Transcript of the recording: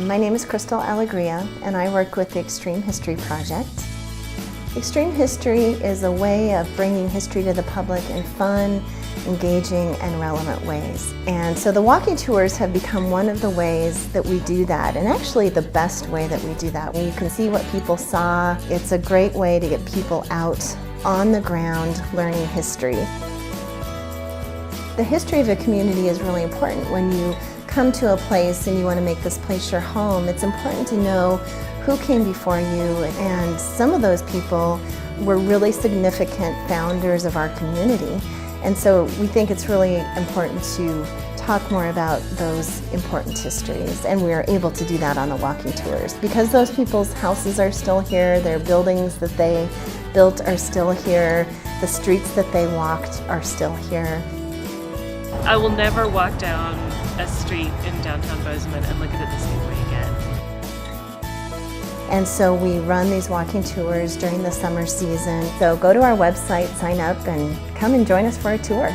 My name is Crystal Alegria, and I work with the Extreme History Project. Extreme History is a way of bringing history to the public in fun, engaging, and relevant ways. And so the walking tours have become one of the ways that we do that, and actually the best way that we do that. You can see what people saw. It's a great way to get people out on the ground learning history. The history of a community is really important. When you come to a place and you want to make this place your home, it's important to know who came before you, and some of those people were really significant founders of our community. And so we think it's really important to talk more about those important histories, and we are able to do that on the walking tours. Because those people's houses are still here, their buildings that they built are still here, the streets that they walked are still here. I will never walk down a street in downtown Bozeman and look at it the same way again. And so we run these walking tours during the summer season. So go to our website, sign up, and come and join us for a tour.